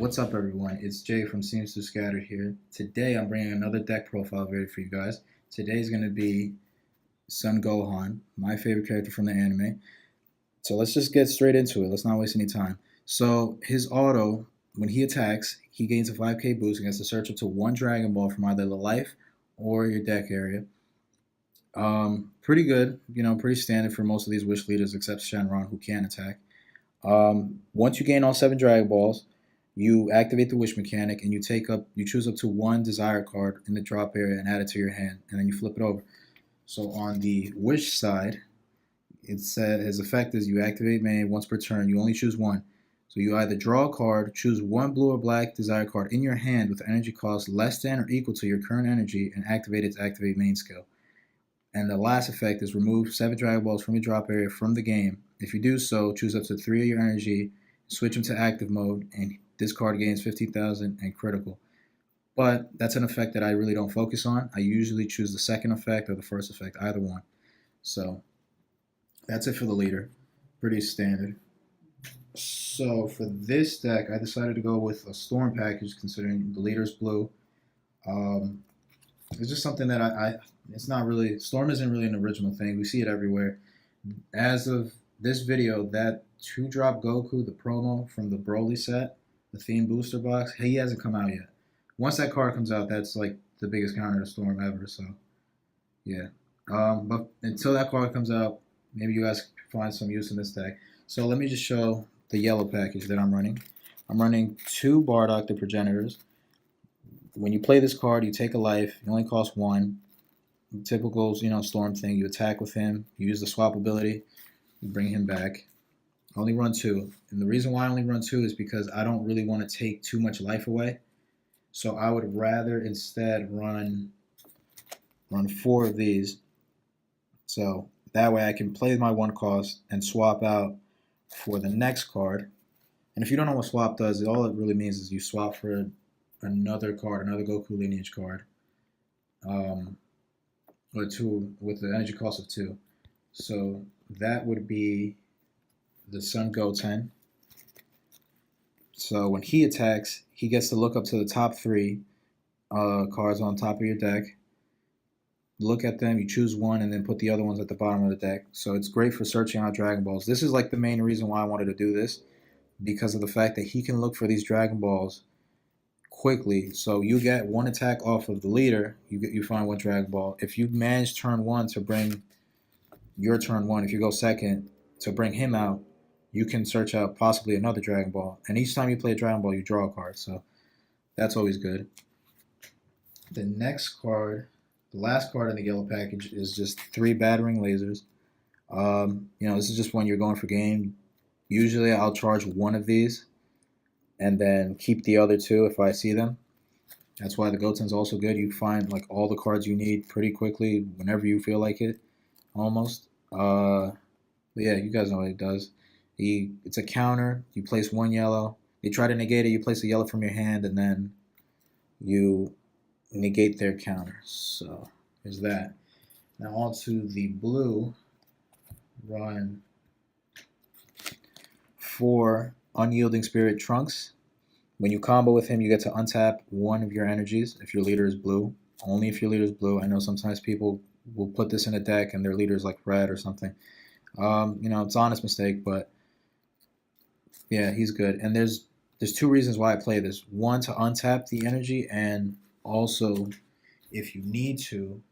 What's up, everyone? It's Jay from Seems to Scattered here. Today, I'm bringing another deck profile video for you guys. Today's going to be Son Gohan, my favorite character from the anime. So let's just get straight into it. Let's not waste any time. So his auto, when he attacks, he gains a 5k boost and gets to search up to one Dragon Ball from either the life or your deck area. Pretty good, pretty standard for most of these Wish Leaders except Shenron, who can attack. Once you gain all 7 Dragon Balls, you activate the wish mechanic and you choose up to one desire card in the drop area and add it to your hand, and then you flip it over. So on the wish side, it said his effect is you activate main once per turn. You only choose one. So you either draw a card, choose one blue or black desire card in your hand with energy cost less than or equal to your current energy, and activate its activate main skill. And the last effect is remove 7 Dragon Balls from your drop area from the game. If you do so, choose up to 3 of your energy, switch them to active mode, and this card gains 50,000 and critical. But that's an effect that I really don't focus on. I usually choose the second effect or the first effect, either one. So that's it for the leader. Pretty standard. So for this deck, I decided to go with a Storm package, considering the leader's blue. It's just something that it's not really, Storm isn't really an original thing. We see it everywhere. As of this video, that 2-drop Goku, the promo from the Broly set, the theme booster box, he hasn't come out yet. Once that card comes out, that's like the biggest counter to Storm ever, so yeah. But until that card comes out, maybe you guys find some use in this deck. So let me just show the yellow package that I'm running. I'm running 2 Bardock, the Progenitors. When you play this card, you take a life. It only costs 1. Typical, Storm thing. You attack with him. You use the swap ability. You bring him back. I only run 2. And the reason why I only run 2 is because I don't really want to take too much life away. So I would rather instead run 4 of these. So that way I can play my 1 cost and swap out for the next card. And if you don't know what swap does, all it really means is you swap for another card, another Goku lineage card. Or 2 with the energy cost of 2. So that would be the Son Goten. So when he attacks, he gets to look up to the top 3 cards on top of your deck. Look at them, you choose one, and then put the other ones at the bottom of the deck. So it's great for searching out Dragon Balls. This is like the main reason why I wanted to do this, because of the fact that he can look for these Dragon Balls quickly. So you get 1 attack off of the leader, you find 1 Dragon Ball. If you manage turn 1 to bring your turn 1, if you go second to bring him out, you can search out possibly another Dragon Ball. And each time you play a Dragon Ball, you draw a card. So that's always good. The next card, the last card in the yellow package, is just 3 battering lasers. This is just when you're going for game. Usually I'll charge 1 of these and then keep the other 2 if I see them. That's why the Goten's also good. You find like all the cards you need pretty quickly whenever you feel like it, almost. But yeah, you guys know what it does. It's a counter. You place 1 yellow. They try to negate it. You place a yellow from your hand, and then you negate their counter. So there's that. Now on to the blue. Run 4 Unyielding Spirit Trunks. When you combo with him, you get to untap 1 of your energies if your leader is blue. Only if your leader is blue. I know sometimes people will put this in a deck and their leader is like red or something. It's an honest mistake, but yeah, he's good. And there's 2 reasons why I play this. 1, to untap the energy, and also, if you need to,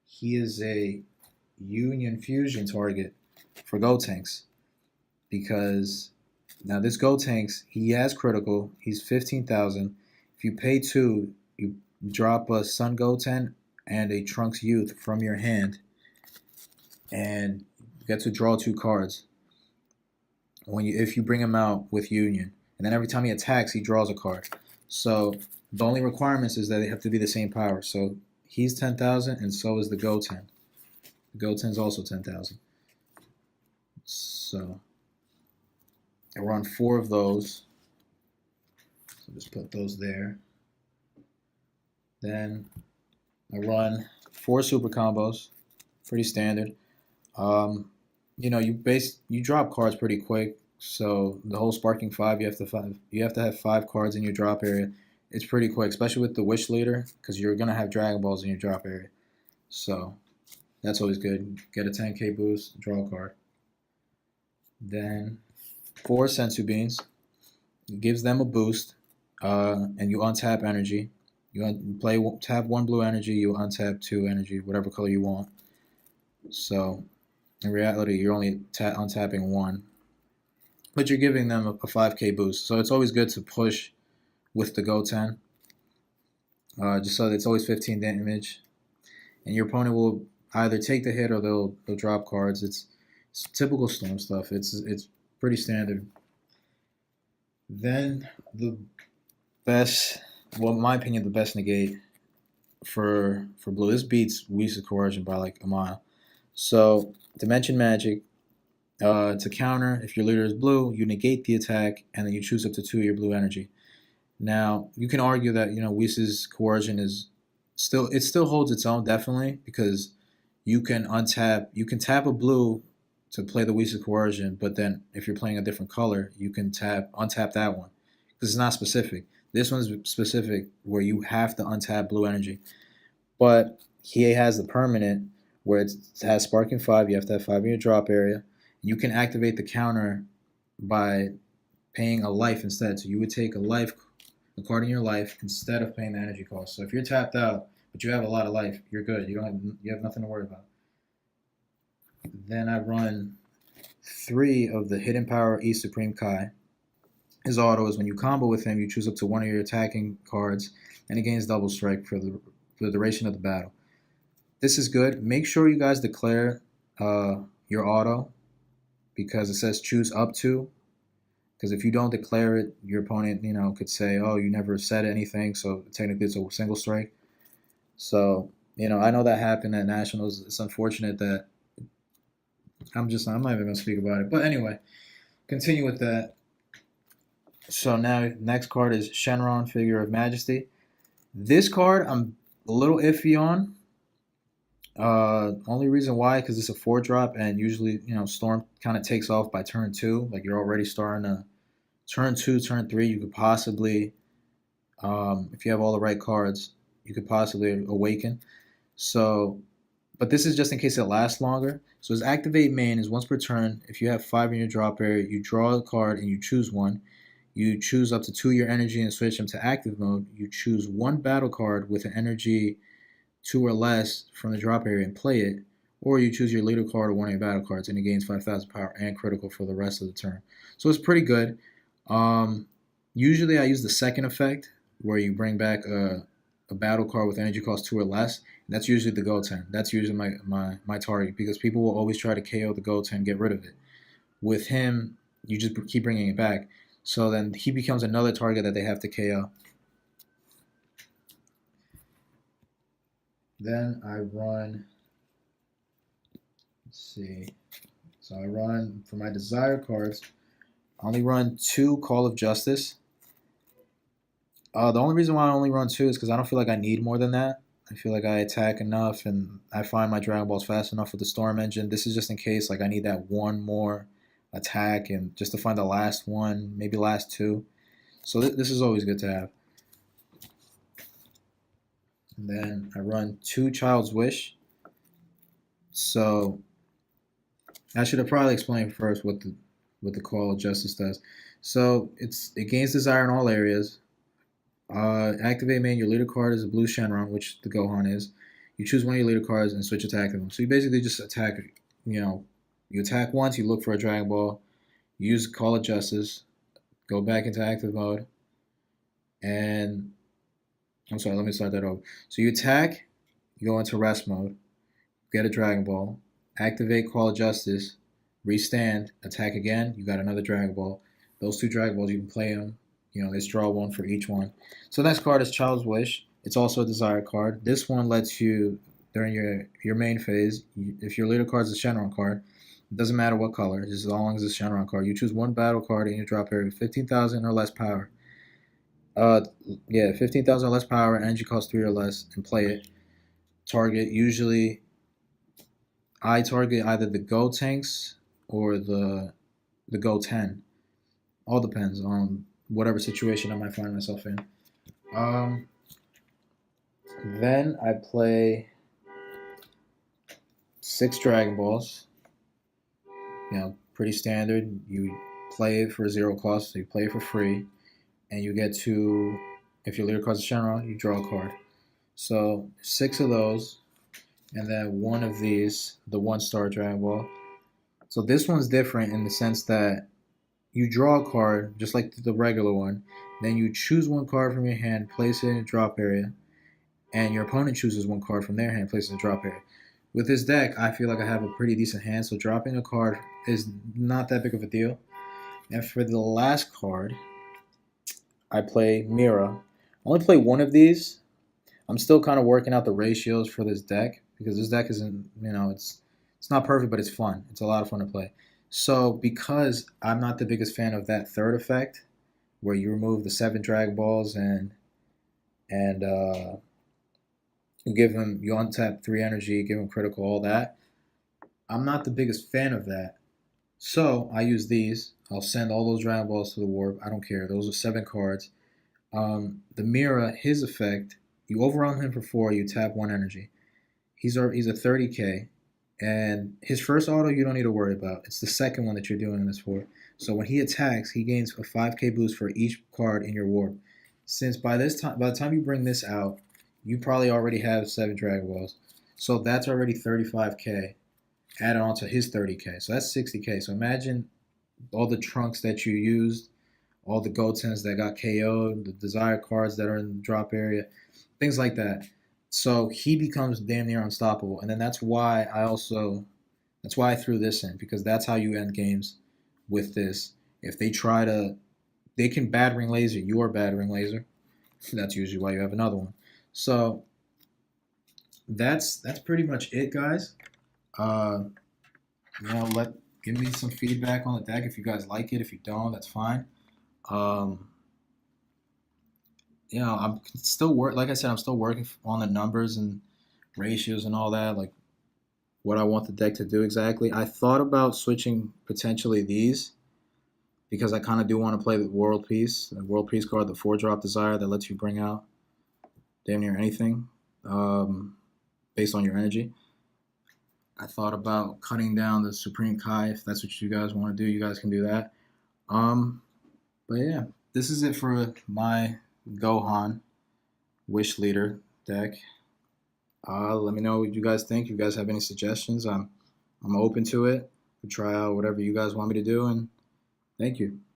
he is a Union Fusion target for Gotenks. Because now this Gotenks, he has critical. He's 15,000. If you pay 2, you drop a Son Goten and a Trunks Youth from your hand, and you get to draw 2 cards if you bring him out with Union. And then every time he attacks, he draws a card. So the only requirements is that they have to be the same power. So he's 10,000, and so is the Goten. The Goten's also 10,000. So I run 4 of those. So just put those there. Then I run 4 super combos. Pretty standard. You drop cards pretty quick. So the whole sparking five, you have to have 5 cards in your drop area. It's pretty quick, especially with the Wish Leader, because you're gonna have Dragon Balls in your drop area. So that's always good. Get a 10k boost, draw a card. Then 4 sensu beans gives them a boost, and you untap energy. Tap 1 blue energy, you untap 2 energy, whatever color you want. So in reality, you're only untapping 1, but you're giving them a 5k boost. So it's always good to push with the Goten, just so that it's always 15 damage, and your opponent will either take the hit or they'll drop cards. It's typical Storm stuff. It's pretty standard. Then the best, well, in my opinion, the best negate for blue. This beats Whis' Coercion by like a mile. So Dimension Magic, to counter, if your leader is blue, you negate the attack and then you choose up to 2 of your blue energy. Now you can argue that Whis' Coercion is still holds its own, definitely, because you can tap a blue to play the Whis' Coercion, but then if you're playing a different color, you can untap that one because it's not specific. This one's specific where you have to untap blue energy, but he has the permanent where it has sparking 5. You have to have 5 in your drop area. You can activate the counter by paying a life instead. So you would take a card in your life instead of paying the energy cost. So if you're tapped out but you have a lot of life, you're good. You have nothing to worry about. Then I run 3 of the Hidden Power E Supreme Kai. His auto is when you combo with him, you choose up to 1 of your attacking cards, and it gains double strike for the duration of the battle. This is good. Make sure you guys declare your auto, because it says choose up to. Because if you don't declare it, your opponent, could say, "Oh, you never said anything," so technically it's a single strike. So, I know that happened at Nationals. It's unfortunate that I'm not even gonna speak about it. But anyway, continue with that. So now next card is Shenron, Figure of Majesty. This card I'm a little iffy on. Only reason why, because it's a 4-drop, and usually Storm kind of takes off by turn 2. Like you're already starting to turn 2, turn 3. You could possibly, if you have all the right cards, you could possibly awaken. So, but this is just in case it lasts longer. So his activate main is once per turn. If you have 5 in your drop area, you draw a card and you choose one. You choose up to 2 of your energy and switch them to active mode. You choose 1 battle card with an energy 2 or less from the drop area and play it. Or you choose your leader card or 1 of your battle cards, and it gains 5,000 power and critical for the rest of the turn. So it's pretty good. Usually I use the second effect, where you bring back a battle card with energy cost 2 or less. That's usually the Goten. That's usually my target, because people will always try to KO the Goten and get rid of it. With him, you just keep bringing it back. So then he becomes another target that they have to KO. Then I run, let's see. So I run, for my desired cards, I only run 2 Call of Justice. The only reason why I only run 2 is because I don't feel like I need more than that. I feel like I attack enough, and I find my Dragon Balls fast enough with the Storm Engine. This is just in case like I need that 1 more attack, and just to find the last one, maybe last 2. So this is always good to have. And then I run 2 Child's Wish. So I should have probably explained first what the Call of Justice does. So it gains desire in all areas. Activate main, your leader card is a blue Shenron, which the Gohan is. You choose 1 of your leader cards and switch attack them. So you basically just attack, you attack once, you look for a Dragon Ball, use Call of Justice, go back into active mode, and I'm sorry, let me start that over. So you attack, you go into rest mode, get a Dragon Ball, activate Call of Justice, restand, attack again, you got another Dragon Ball. Those 2 Dragon Balls, you can play them. Let's draw 1 for each one. So next card is Child's Wish. It's also a desired card. This one lets you, during your main phase, if your leader card is a Shenron card, it doesn't matter what color, just as long as it's a Shenron card, you choose 1 battle card in your drop area with 15,000 or less power. 15,000 or less power, energy cost 3 or less, and play it. Usually I target either the Gotenks or the Goten. All depends on whatever situation I might find myself in. Um, then I play 6 Dragon Balls. Pretty standard. You play it for 0 cost, so you play it for free, and you get to, if your leader card's a general, you draw a card. So 6 of those, and then one of these, the 1-star Dragon Ball. So this one's different in the sense that you draw a card just like the regular one. Then you choose one card from your hand, place it in a drop area, and your opponent chooses one card from their hand, places in a drop area. With this deck, I feel like I have a pretty decent hand, so dropping a card is not that big of a deal. And for the last card, I play Mira. I only play one of these. I'm still kind of working out the ratios for this deck because this deck isn't, it's not perfect, but it's fun. It's a lot of fun to play. So because I'm not the biggest fan of that third effect, where you remove the 7 Dragon Balls and you untap 3 energy, give him critical, all that. I'm not the biggest fan of that. So I use these. I'll send all those Dragon Balls to the warp. I don't care. Those are 7 cards. The Mira, his effect, you overwhelm him for 4. You tap 1 energy. He's a 30k, and his first auto you don't need to worry about. It's the second one that you're doing this for. So when he attacks, he gains a 5k boost for each card in your warp. Since by the time you bring this out, you probably already have 7 Dragon Balls. So that's already 35k added on to his 30k. So that's 60k. So imagine all the trunks that you used, all the Gotens that got KO'd, the desired cards that are in the drop area, things like that. So he becomes damn near unstoppable. And then that's why I threw this in, because that's how you end games with this. If they they can battering laser your battering laser. That's usually why you have another one. So that's pretty much it, guys. Uh, give me some feedback on the deck if you guys like it. If you don't, that's fine. Um, I'm still like I said, I'm still working on the numbers and ratios and all that, like what I want the deck to do exactly. I thought about switching potentially these because I kind of do want to play the World Peace card, the 4-drop Desire that lets you bring out damn near anything based on your energy. I thought about cutting down the Supreme Kai. If that's what you guys want to do, you guys can do that. But yeah, this is it for my Gohan Wish Leader deck. Let me know what you guys think. If you guys have any suggestions, I'm open to it. Try out whatever you guys want me to do, and thank you.